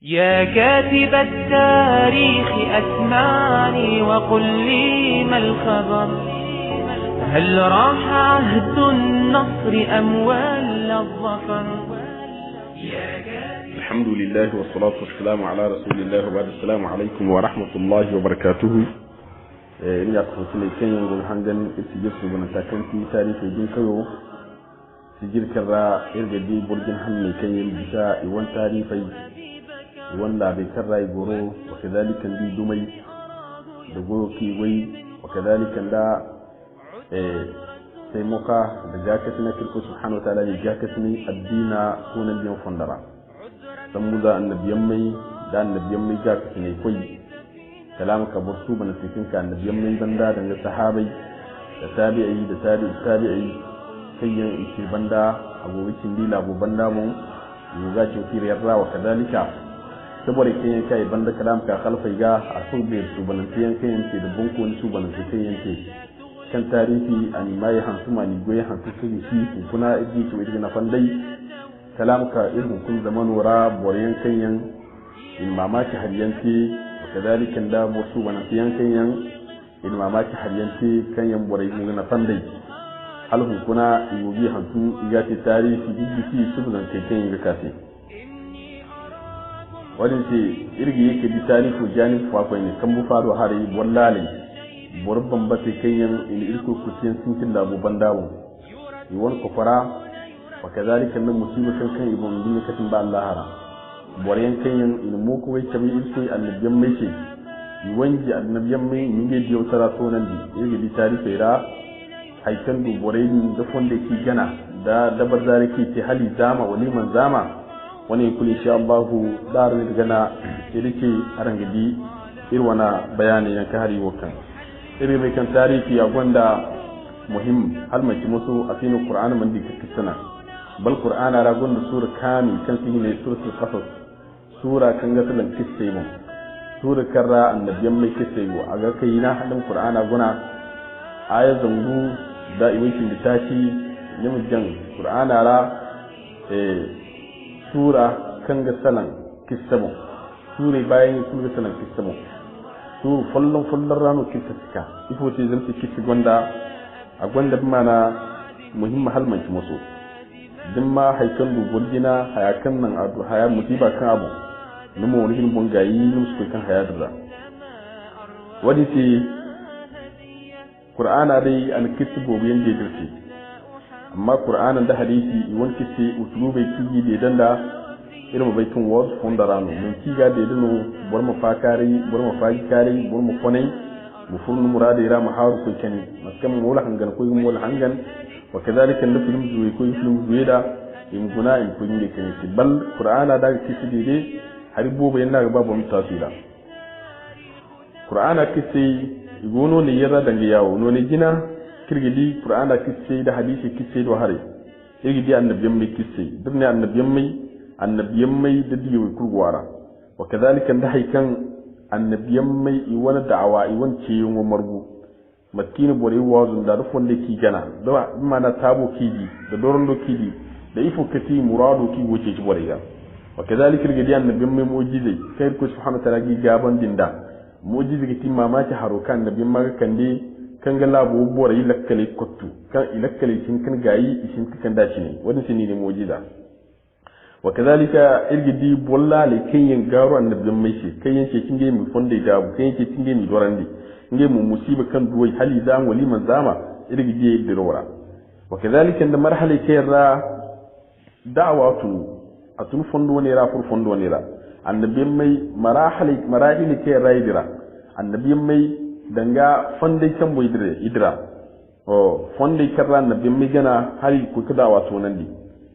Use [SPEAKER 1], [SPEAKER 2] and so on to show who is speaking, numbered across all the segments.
[SPEAKER 1] يا كاتب التاريخ أسمعني وقل لي ما الخبر، هل راح عهد النصر أم ولى الظفر؟
[SPEAKER 2] الحمد لله والصلاة والسلام على رسول الله وبعد. السلام عليكم ورحمة الله وبركاته. إني أتخلصني كي ينقل حنجن السجل سبنا تاكنتي تاريخ الدين كيو سجل كرا إرجدي برجن حمي كي يلبسا إيوان تاريخي إيوان لابي كرا يقولو وكذلك ندي دمي دقو كيوي وكذلك ندا سيموكا دجاكتنا كركو سبحانه وتعالى يجاكتني الدين كون اليوم فندرا سمودا النبيامي دا النبيامي جاكتني كوي كلامك برسو بنا سيكون كان النبيامي بندا دنجا صحابي تابعي تابعي كيّن إيشي بندا أبو إيشي ديلا أبو بندا مو يوغا شوكير يرى وكذلك تبوري كيّن كاي بندا كلامك خلف إيغا أصول بيرسو بنا كيّن كي دبونكو نسو بنا كيّن كي kan tarihi ani mai hantu mani goye hantu kiri shi kuna idi to idan fandai kalamka irin kun zaman wara boyen kanyan in mamaki haryanti kadalika da bosu bana tiyan kanyan in mamaki haryanti kanyan borai mun na fandai halhun kuna yubi hantu igati tarihi bibisi subulan kai kanyan ga kafi wadin ce irgi yake di tarihi janib fa ko ne kan bu faru hari wallahi borban bate kayan in irko kusiyan sinkin da abu bandawo iwan kofara wa kadhalika nan musiba kan ibon din katin ba Allah hara boryan kayan in mu ko wai tabi irko annabiyan mai ce iwanji annabiyan mai ninge diyo tara to nan di irge di tarihi ra haikan du borayin da fonda ki gana da dabar zariki ce hali zama waliman zama wani kulli insha Allah dar ne gana irke arangidi irwana bayani yanka hari wakan iri mai kan tarihi a gwanda muhim halmaki musu a cikin Qur'ani man dika kisana bal Qur'ana ra gwanda sura kami kan shi ne suratul qasas sura kan ga sunan kisse mu sura karra annabiyan mai kisse mu aga kai na hadin Qur'ana guna aya zangu da iwakin da tashi yamjan Qur'ana ra sura kan ga sanan kisse mu sura bayan kun ga sanan kisse mu to fallon rano kisa suka ifo ce zan ce kisa gwanda a gwanda mana muhimma halmanci musu din ma haikan dubuwar gina hayakan nan a haya musiba kan abu numa wani hin bungayi musu kan haya da wani ce qur'ana dai an kisa gobe yanda ya dace amma qur'anan da hadisi wani kisa usulubai kiji da danda irin baitin wasu funda rano mun kiga da dino bar mu fakari bar mu fakari bar mu konai mu furnu murada ira mu haru ko kani maskam mu wala hangan ko mu wala hangan wa kadhalika na film zuwi ko film zuwi da in guna in kun ne kani bal qur'ana da kisi dide har bobo yana ga babu mutasila qur'ana kisi gono ne yara dangi yawo no ne gina kirgidi qur'ana kisi da hadisi kisi do hare kirgidi annabiyan mai kisi dukne annabiyan mai da diyo kurgwara wa kadhalika da haikan annabiyan mai iwana da'awa iwan ce yin margu matkini bore wazun da rufon da ki gana da mana tabo kidi da doron do kidi da ifo kati murado ki wuce ki bore ga wa kadhalika rigidi annabiyan mai mu'jize kai ko subhanahu wa ta'ala gi gaban dinda mu'jize ki mamaki harokan annabiyan ma kande kan ga labo bore ilakkale kottu kan ilakkale kin kan gayi ishin kan dace ne wannan shine ne mu'jiza وكذلك irgidi bolla le kenyen garo annabin mai shi kenyen ke kinge mu fonde da bu kenyen ke kinge mi dorandi nge mu musiba kan duwai hali zan waliman zama irgidi dirora وكذلك da marhala ke ra da'watu atun fondo ne ra fur fondo ne ra annabin mai marahili ke ra idira annabin mai danga fonde kan boy idira fonde karra annabin mai gana hali ku kadawa to nan di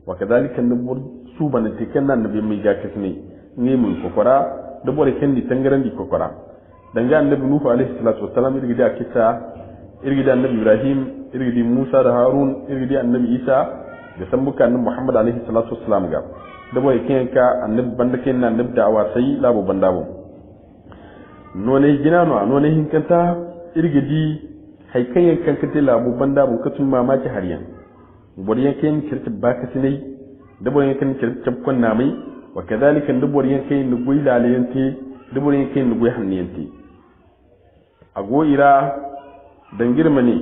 [SPEAKER 2] وكذلك النبور سوبا نتكلم النبي ميجا كسني نيمون كوكورا دبور كندي تنغران دي كوكورا دنجا النبي نوح عليه الصلاة والسلام يرجع كيسا يرجع النبي إبراهيم يرجع موسى هارون يرجع النبي عيسى يسموك النبي محمد عليه الصلاة والسلام جاب دبور كينكا النبي بندكين النبي دعوة سي لابو بندابو نوني جنانو نوني هنكنتا يرجع دي هيكين كان كتير لابو بندابو كتوم ما جهريان boriyan ken kirti baka sinai da boriyan ken kirti chapkon namai wa kadhalika ndubor yanke nugui laliyante dubor yanke nugui hanniyante ago ira dangirma ne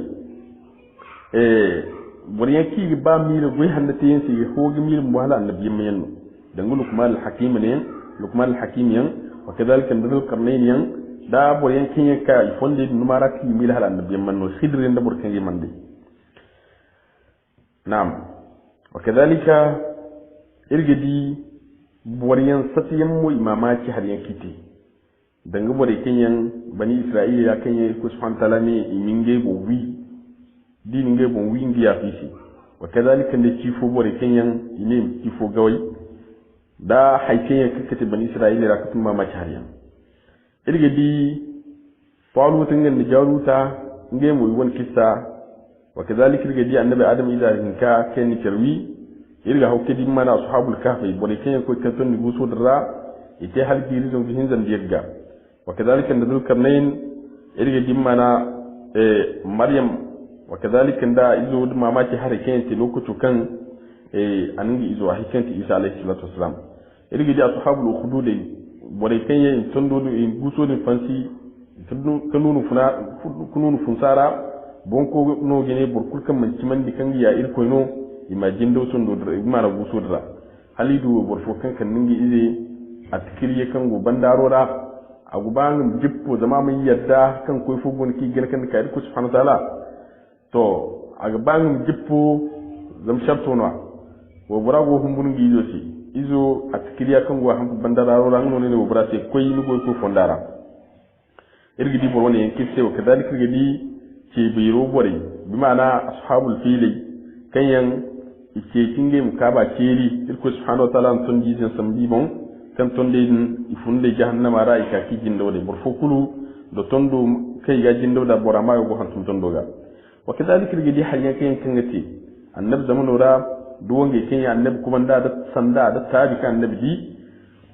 [SPEAKER 2] bor yanki ba mil gui hannate yansi hogi mil muhala annabi mayanno dangu lukman al-hakim yan wa kadhalika ndul qarnayn yan da bor yanki yanka ifonde numara ki mil hala annabi manno khidrin da bor kangi mande na'am wa kadhalika irgidi bor yan satiyan mu imamaki har yankite danga bor kenyan bani isra'ila ya kanye ko subhanahu ta'ala ne iminge go wi dininge bon wi ngi ya fisi wa kadhalika ne kifo bor kenyan ine kifo gawai da haikenya kakati bani isra'ila ra kutum mamaki har yan irgidi falu tungan da jaruta nge mu won kissa wa kadhalika irgidi annabi adam idan ka ken kirwi irga hawkedi mana ashabul kahfi bor kenya ko kanton ni buso dara ite hal girizon bihin zan yegga wa kadhalika nadul karnayn irgidi mana maryam wa kadhalika da izo mamaki har kenya lokutu kan aningi izo haikanta isa alayhi salatu wassalam irgidi ashabul ukhdud bore kenya tondo in buso din fansi kununu funsara bonko no gene burkul kan man ciman dikan ya irko no imagine do tondo dra mara buso dra halidu borfo kan kan ningi ize atkiriye kan go bandarora aguban jippo zama mun yadda kan koy fo gon ki gel kan ka irko subhanahu wa ta'ala to aguban jippo zam sharto no wo burago humbun gi izo si izo atkiriya kan go han bandarora no ne wo burase koy ni go ko fondara irgidi bor woni kisse wa kadhalika irgidi ci biro bore bi ma'ana ashabul fili kanyan ike kinge mukaba ceri irko subhanahu wa ta'ala ton jizin sambi bon kan ton de ifunde jahannama raika ki jindo de bor fokulu do tondo kai ga jindo da borama go hantum tondo ga wa kadhalika irgidi hanya kan kangati annab zamanu ra duwange kenya annab kuma da sanda da tabi kan annabi di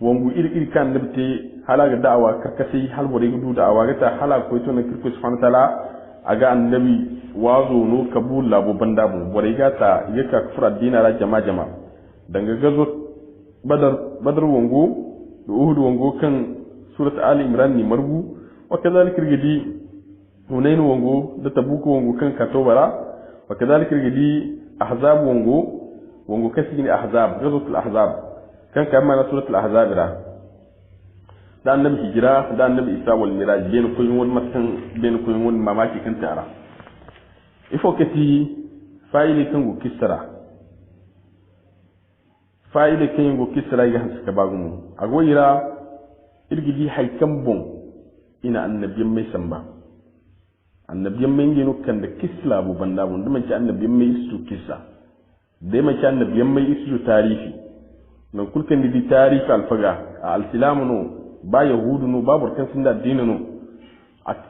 [SPEAKER 2] wangu iri kan annabi te halaga da'awa karkasi halbore gudu da'awa gata hala ko to na kirko subhanahu wa ta'ala aga annabi wazo no kabul labo banda mu bore gata yaka kufra dinara jama danga gazo badar wango da uhud wango kan surat ali imran ni margu wa kadhalika rigidi hunain wango da tabuk wango kan katobara wa kadhalika rigidi ahzab wango kasini ahzab gazatul ahzab kan kama suratul ahzab ra da annabi hijira da annabi isa wal miraj ben ko won matan ben ko won mamaki kan tara ifo kati fa'ili kan go kisra fa'ili kan go kisra ya haska bagumu agoyira irgidi haykan bon ina annabiyan mai samba annabiyan mai ngeno kan da kisla bu banda bon dum ci annabiyan mai isu kissa dai ma ci annabiyan mai isu tarihi nan kulkan di tarihi alfaga al-islamu no ba yahudu no ba burkan sun da addini no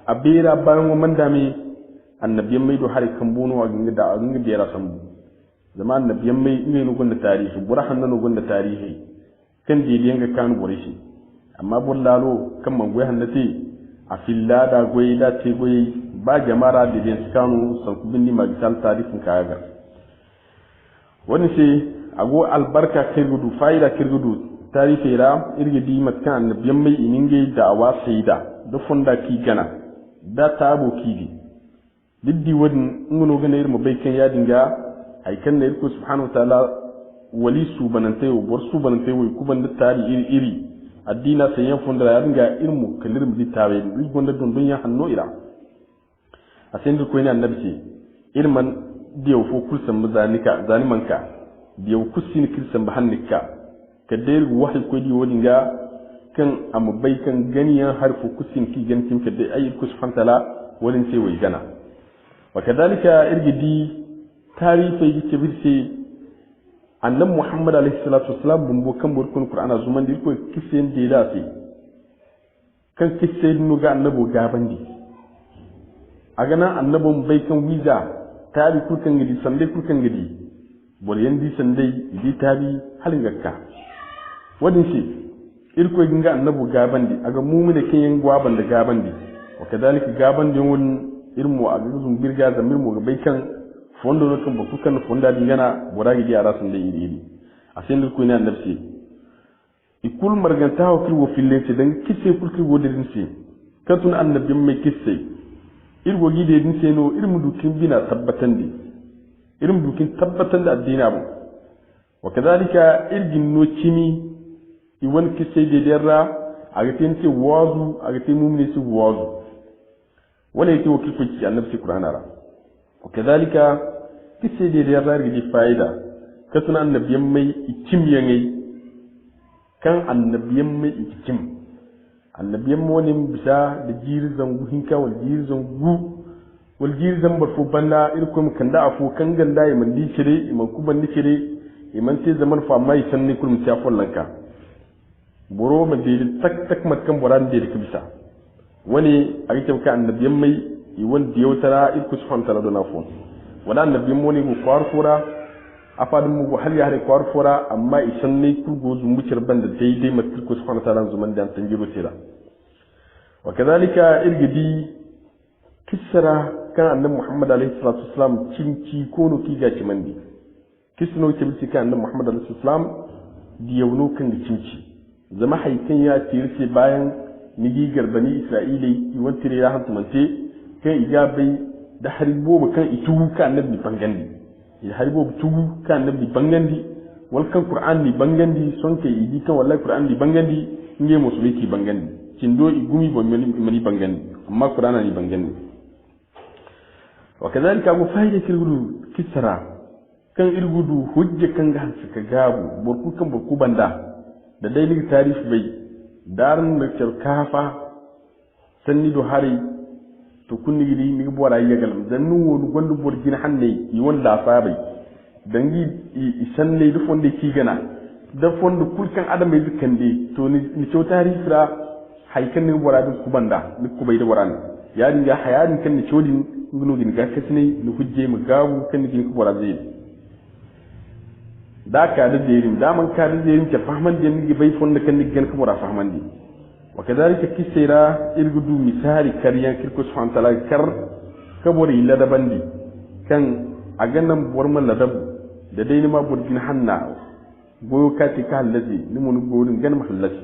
[SPEAKER 2] a bera bayan wa mandami annabiyan mai do har kan bono a ginga da yara sambu zama annabiyan mai ne no gonda tarihi burahan no gonda tarihi kan je yanga kan bore shi amma bullalo kan man goyi hannati a filla da goyi da te goyi ba jamara da den skanu san kubin ni magisal tarihin kaga wani sai ago albarka kirgudu fa'ida kirgudu tarihi ra irgidi matkan annabiyan mai ininge da awa sayida da funda ki gana da tabo kidi diddi wadin ngono gana irma bai kan ya dinga ai kan ne irko subhanahu wa ta'ala wali su banante wo bor su banante wo kuban da tari iri addina sai yan funda ya dinga irmu kalir mu ditawe ri gonda don dunya hanno ira asen ko ina annabi irman diyo fo kulsan muzanika zalimanka diyo kusin kilsan bahannika kadai wahi ko di wani ga kan amabai kan ganiyan harfu kusin ki gantin kadai ayi kusfan tala wani sai wai gana wa kadalika irgidi tarihi yake birse annabi Muhammad alaihi salatu wassalam bumbo kan burkun Qur'ana zuman dir ko kisen da lafi kan kisen no ga annabi gabandi agana annabun bai kan wiza tari kurkan gidi sande kurkan gidi bol yandi sande di tabi halin gakka wadin shi irko ginga annabu gabandi aga mu'mina kin gwaban da gabandi wa kadalika gabandi won irmu a guzun birga da mirmu ga baikan fondo no kan baku kan fonda dingana boragi di arasun da iri asin irko ina annabsi ikul marganta haw kirwo fillense dan kisse kul kirwo de dinse katun annabi mai kisse irgo gide dinse no irmu dukin bina tabbatandi irmu dukin tabbatan da addini abu wa kadhalika irgin no chimi iwan kisse de derra aga tense wazu aga te mumni su wazu wala yake wakil ko ci annabi qur'ana ra wa kadhalika kisse de derra irgi faida katun annabi mai ikim yangai kan annabiyan mai ikim annabiyan wani bisa da jirzan guhinka wal jirzan gu wal jirzan barfo banda irkum kanda afu kan ganda ya mandi kire iman kuban dikire iman te zaman fa mai sanni kulum ta follanka boro ma de tak tak matkan boran de bisa wani a yake ka annabiyan mai i wanda yautara irku subhanahu ta'ala dona fo wala annabiyan wani ku farfura afadin mu hal ya hare kwar fora amma isan ne ku gozu mucir banda daidai matul ko subhanahu ta'ala zuman da tan jiro tira wa kadalika irgidi kisra kan annabi Muhammad alaihi salatu wasalam cinci ko no ki gaci mandi kisno ke bi kan annabi Muhammad alaihi salam di yauno kan da cinci zama haikan ya tirce bayan nigi garbani Isra'ili iwantire ya hantumante kan ijabai da haribo kan itu kan annabi bangandi ya haribo tugu kan nabi bangandi wal kan qur'an ni bangandi sonke idi kan wallahi qur'an ni bangandi nge musuliki bangandi cindo igumi bo mani bangandi amma qur'ana ni bangandi wa kadhalika mu fayda kirgudu kisra kan irgudu hujja kan ga suka gabu burku kan burku banda da dailin tarif bai darin da kafa sanni do hari to kunni gidi ni bora yagal dan nu wonu gondu borgina hanne yi wanda sabai dangi isanne du fonde ki gana da fondu kulkan adam yi kande to ni to tarifra haikan ni bora dun kubanda ni kubai da boran ya dinga hayarin kan ni chodin ngunu gin ga kasne ni hujje mu gawu kan ni gin bora zai da ka da derim da man ka da derim ta fahman da ni bai fonda kan ni gin bora fahman di وكذلك كسيرا إرجدو مثال كريان كركو سبحانه وتعالى كر كبوري لدبندي كان أجنم ورما لدب لدينا ما بورجين حنا بو كاتي كهالذي نمون بورين جن محلتي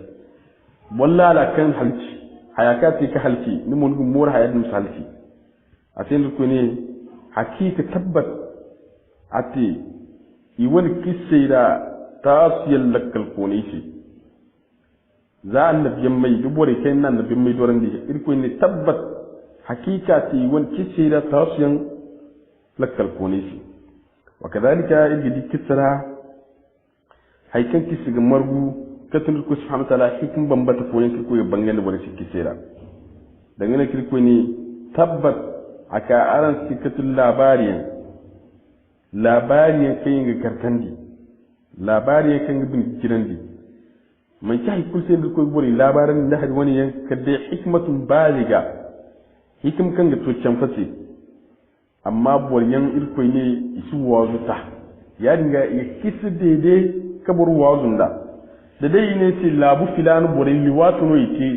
[SPEAKER 2] ولا لا كان حلتي حياكاتي كهالتي نمون مور حياة مسالتي أتين لكوني حقيقة تبت أتي يوان كسيرا تاسيل لك الكونيسي za annabiyan mai dubore kai nan annabiyan mai doran da irko ne tabbat hakika ti won kisira tasiyan lakal konisi wa kadalika igidi kisra haikan kisiga margu katun ko subhanahu wa ta'ala hikin bambata koyen kirko ya bangane bore shi kisira dangane kirko ne tabbat aka aran sikatul labariyan kai ga karkandi labariyan kan bin jirandi man kai kul sai ko bori labaran da hadi wani yan kadda hikmatun baliga hikim kan ga toccan fasi amma boryan irko ne isu wazuta ya dinga ya kisu dede kabur wazunda da dai ne ce labu filan borin liwatu no yake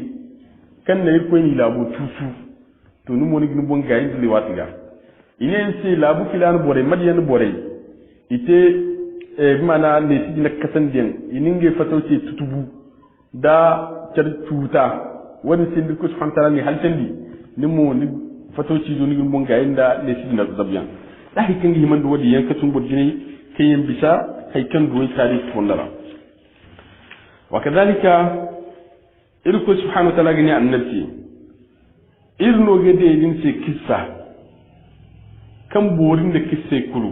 [SPEAKER 2] kan ne irko ne labu tusu to nu moni gnu bon gayi liwatu ga ine ce labu filan borin madiyan borai ite mana ne shi na kasan din ininge fatauce tutubu da car tuta wani sin dirko subhanahu ta'ala ni haltandi nimo ni fatauci zo ni mun ga inda ne shi na zabiyan da hikin gi man do wadi yanka tun burjini kayen bisa haikan do tarihi fondara wa kadhalika irko subhanahu ta'ala gani annabi irno gede din ce kissa kan borin da kisse kulu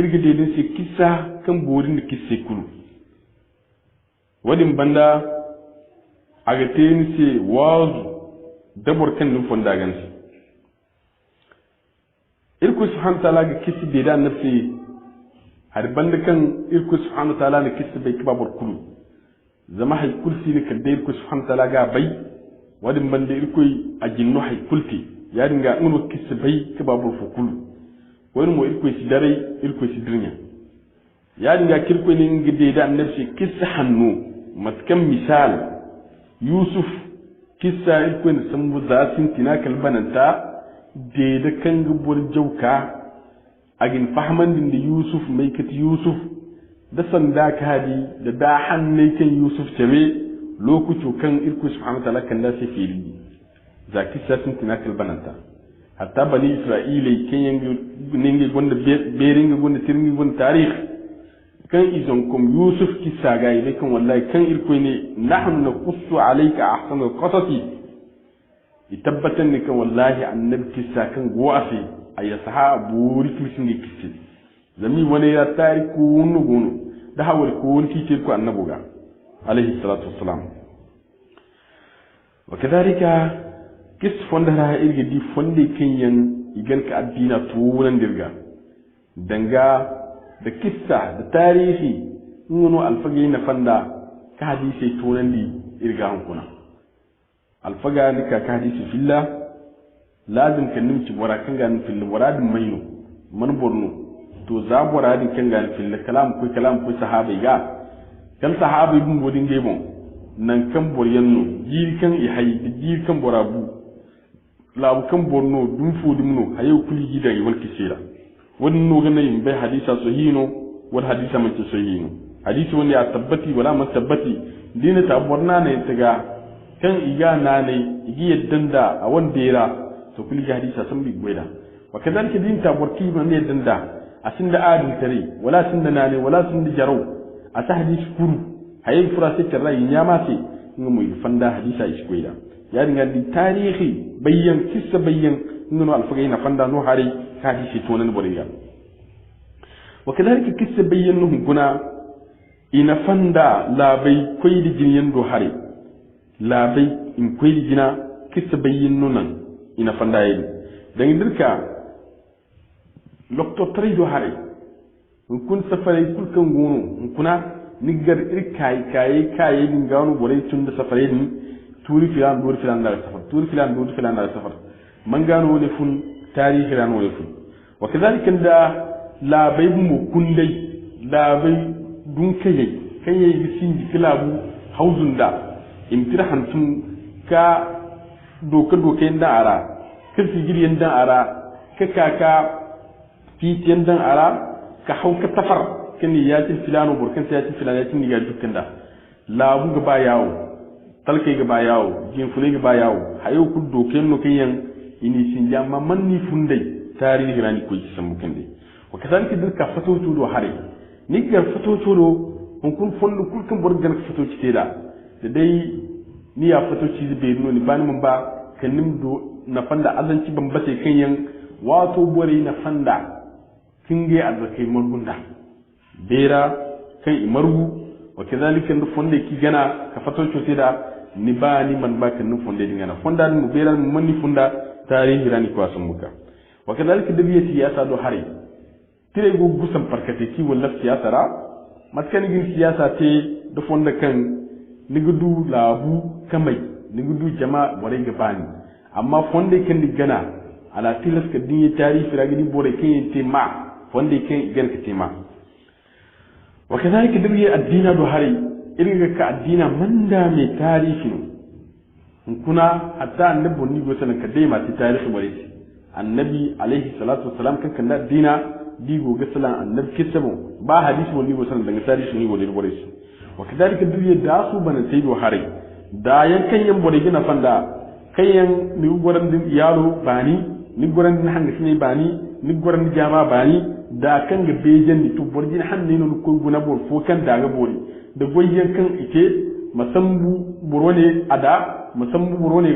[SPEAKER 2] irgide din se kissa kan borin da kisse kulu wadin banda aga teni se wazu dabor kan dum fonda gansi irku subhanahu ta'ala ga kissi be da nafsi har banda kan irku subhanahu ta'ala ne kissi be kibabur kulu zama hay kulsi ne kan da irku subhanahu ta'ala ga bai wadin banda irku ajinno hay kulti ya dinga ngunu kissi bai kibabur fu kulu wani mo irko si dare irko si dirnya ya dinga kirko ne ngide da annabi kissa hannu matkan misal yusuf kissa irko ne sambu zasin tina kalbananta de da kan gubur jauka agin fahman din da yusuf mai kati yusuf da sanda kadi da hanne kan Yusuf tame lokutu kan irku subhanahu wa ta'ala kan da sai fili zaki satin tinakal bananta hatta bani Isra'ila kan yangi ningi gonda beringa gonda tirngi gonda tarikh kan izon kum Yusuf ki saga ile kan wallahi kan irku ne nahnu naqussu alayka ahsanal qasasi itabbatan ne kan wallahi annabi kissa kan go'afi ay sahabu rikmisin ne kisse zami wani ya tariku wunu gunu da hawar ko wani kike ku annabuga alaihi salatu wassalam wa kadhalika kis fonda ra irgi di fonde kenyan igan ka addina tunan dirga danga da kissa da tarihi nuno alfage na fanda ka hadisi tunan di irga hankuna alfaga nika ka hadisi fillah lazim kan nimci bora kan ga fil muradin mayno man borno to za muradin kan ga fil kalam ko sahabi ga kan sahabi bun bodin gebon nan kan boryanno jiri kan ihay jiri kan borabu labu kan borno dum fudumno hayo kuli gidan yi walki sira wannan no ga nayin bai hadisa sahihino wal hadisa man sahihino hadisi wani ya tabbati wala man tabbati dina ta borna ne taga kan iga na ne igi yaddan da a wanda yara to kuli hadisa sun bi goida wa kadalika din ta borki ban ne yaddan da asinda adin tare wala sinda nane wala sinda jaro a ta hadisi kuru hayin fura sai rai ya ma sai mu fanda hadisa ishi goida ya dinga di tarihi bayyan kissa bayyan nunu alfagai na fanda no hari hadisi to nan boriya wa kadalika kissa bayyan no guna ina fanda labai koydi jinyen do hari labai in koydi jina kissa bayyan nunan ina fanda yi dan dirka lokto tari do hari kun safare kulkan gono kuna nigar kai din gano bore tun da safare ni turi filan da safar man gano ne fun tarihi ran wani fun wa kadhalika da labai mu kundai labai dun kai bisin kilabu hauzun da imtirhan tun ka doka da ara kirfi giryen da ara ka kaka fitiyan dan ara ka hauka tafar kan ya ci filano burkan sai ya ci filano ya ci ni ga dukkan da labu ga ba yawo talkai ga ba yawo jinfune ga ba yawo hayo ku doken no kiyan ini sin jamma manni fundai tarihi rani ko ci samu kande wa kadalika dirka fato tudo hare ni ga fato tudo on kun fondu kul kan borgan fato ci teda da dai ni ya fato ci be no ni bani mun ba kanim do na fanda azanci ban bace kanyan wato bore na fanda kinge azakai margunda bera kan imargu wa kadhalika ndu fonde ki gana ka fato ci da ni ba ni man ba kan nu fonde di gana fonda mu bera mu manni funda tarihi rani ko asan muka wa kadhalika dabiya siyasa do hari tire go gusan farkate ki wala siyasa ra matkan gin siyasa te do fonda kan nigudu labu kamai nigudu jama'a bore gabani amma fonde kan di gana ala tilas ka dinye tarihi ragini bore kan te ma fonde kan gan ka te ma wa kadhalika dabiya addina do hari irin ka addina manda mai tarihi kuna hatta annabi ni go sanan kadai ma ti tarihi bare annabi alaihi salatu wassalam kan kan addina digo ga salan annabi kisabo ba hadisi wani go sanan daga tarihi ni wani bare su wa kadalika duye da su bana sai do hare da yankan yan bare gina fanda kayan ni goran din yaro bani ni goran din hanga sine bani ni goran jama bani da kan ga bejen ni to borjin hanne no ko guna bor fo kan daga bori da goyen kan ike masambu burone ada musambu burone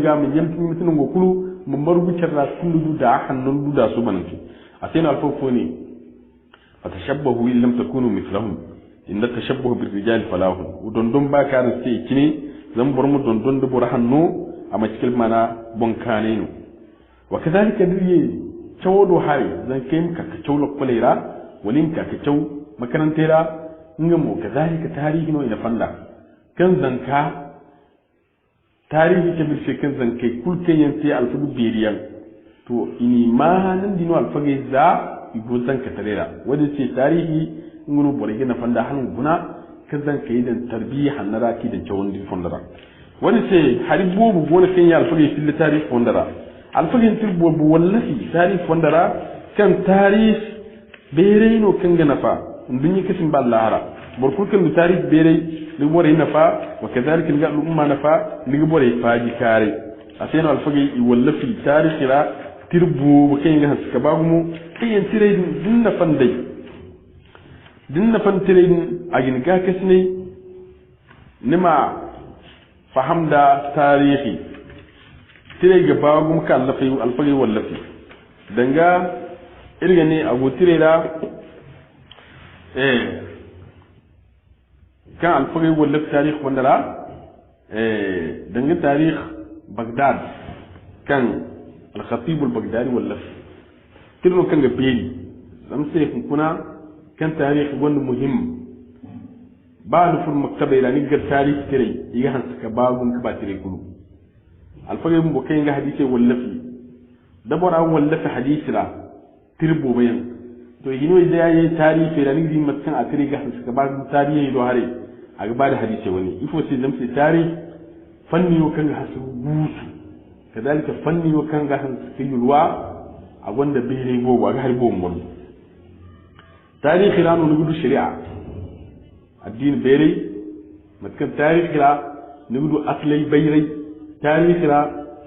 [SPEAKER 2] ga min yamti mutun go kulu mun marubu cerra kullu da hannun duda su bananci asena alfofo ne fatashabbahu in lam takunu mithlahum inna tashabbahu bir rijal falahu dondon ba ka da sai kine zan bar mu dondon da bur hannu a makil mana bonkane no wa kadhalika diye chawodo hari zan kai ka chawlo kulera walin ka chaw makarantera ngamo kadhalika tarihi no ina fanda kan zanka tarihi ta bilfe kan zankai kulken yanti alfugu beriyan to ini ma nan dino alfage za igo zanka tarera wanda ce tarihi ngunu borege na fanda hanun guna kan zankai dan tarbiyya hannara ki da jawon din fondara wanda ce haribo bu gona kan ya alfage fil tarihi fondara alfage til bo wallahi tarihi fondara kan tarihi bere no kanga nafa ndunyi kisin ballara borkul kan tarikh bere ni bore nafa wa kadhalika ni galu umma nafa ni bore faji kare aseno alfagi i walla fi tarikh ra tirbu ba kay nga haska bagumo kayen tire din na fan dai din na fan tire agin ga kasne nima fahamda tarihi tire ga bagum ka alfagi walla fi danga irgane abu tire da kan alfagi walla tarikh wanda danga tarikh Baghdad kan الخطيب البغدادي واللف ترنو كان بيلي لمسيك كنا كان تاريخ ون مهم بعد في المكتبه الى نقل تاريخ تري يغان سكباغون كباتري كلو الفغي مبو كاين حديثي واللفي دبر اول لف حديث لا تربو بين to yino da yayi tarihi da nigi matan a tare ga sakabagun tarihi do hare a gaba da hadisi wani ifo sai zamsi tarihi fanni kan hasu busu كذلك فني وكان غاهن سكيلوا أقول بيري بو وغير بو مول تاريخ رانو نقول الشريعة الدين بيري متكن تاريخ را نقول أصلي بيري تاريخ را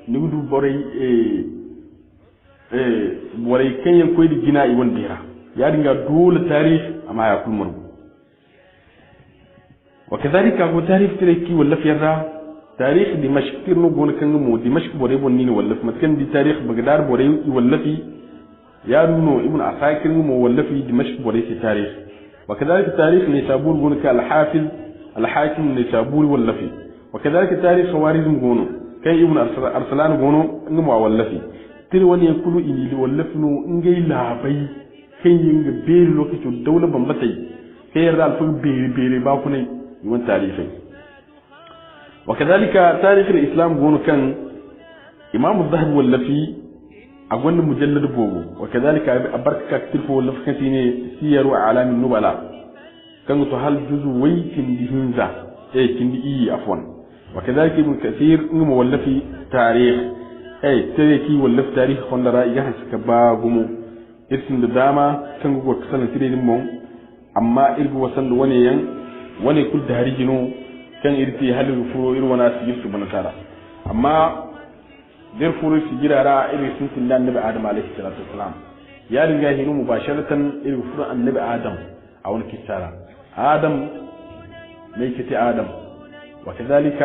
[SPEAKER 2] نقول بوري بوري كان يكوي الجناء يوان بيرا يعني دول التاريخ أما يكون مرو وكذلك أقول تاريخ تريكي ولا فيرا تاريخ دمشق كيرنو بون كان مو دمشق بوري بون ني ولا متكن دي تاريخ بغداد بوري ولا في يا نو ابن عساكر مو ولا في دمشق بوري في تاريخ وكذلك تاريخ نيسابور بون كان الحافظ الحاكم نيسابور ولا في وكذلك تاريخ خوارزم غونو كان ابن ارسلان غونو نمو ولا في تري وني يكلو اني ولا فنو انغي لابي كان ينغ بير لوكيتو دوله بمبتاي كاي رال فو بيري باكوني يوان تاريخي وكذلك تاريخ الإسلام بونو كان إمام الذهب واللفي أقول مجلد بوبو وكذلك أبرك كتير فو واللف كتيني سير وأعلام النبلاء كانوا تهال جزء وي كندي هنزا كندي عفوا وكذلك ابن كثير إنه واللفي تاريخ تريكي واللف تاريخ خندرا يجهز كباغمو إرسم الدراما كان جوا كسلنا تري مون أما إرجو وصل وني كل دهري جنو كان يرتي هل الفرو يرونا سيجلس بنكارا أما دير فرو سيجرا را إلى سنة الله النبي آدم عليه الصلاة والسلام يا رجال هنا مباشرة إلى فرو النبي آدم أو نكسارا آدم ميكتي آدم وكذلك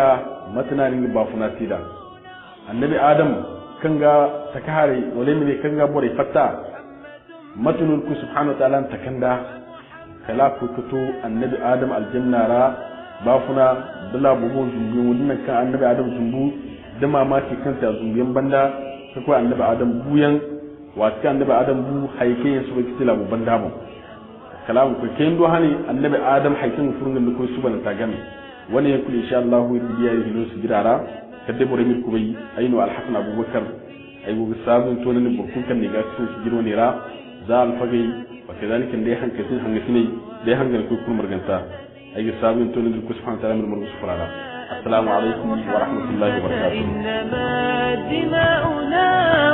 [SPEAKER 2] متنا نبافنا تيدا النبي آدم كنغا تكهاري ولمن كنغا بوري فتا متنون كو سبحانه وتعالى تكندا كلا كتو النبي آدم الجنة را bafuna dala bubu zumbi wannan kan annabi adam zumbu da mamaki kansa zumbiyan banda ta ko annabi adam buyan wato kan annabi adam bu haike su ba kitila bu banda mu kalamu ko ken do hani annabi adam haikin furun da ko su bana ta game wani ya kula insha Allah ya yi hilo su girara kadde bore mi ko bai ayno alhasan abubakar ayu sabun to ne burkun kan ne ga su giro ne ra za alfagai wa kadalika dai hankatin hangatine dai hangal ko kun marganta أي سابين تولد لكم سبحانه وتعالى من المرغوص فرانا السلام عليكم ورحمة الله وبركاته
[SPEAKER 1] إنما دماؤنا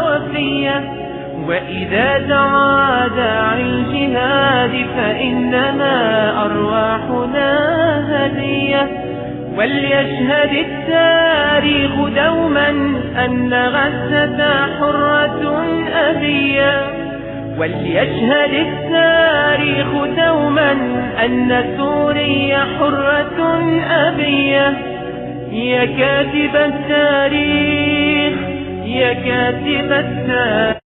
[SPEAKER 1] وفية وإذا دعا داعي الجهاد فإنما أرواحنا هدية وليشهد التاريخ دوما أن غزة حرة أبية وليشهد التاريخ دوما أن سوريا حرة أبية يا كاتب التاريخ يا كاتب التاريخ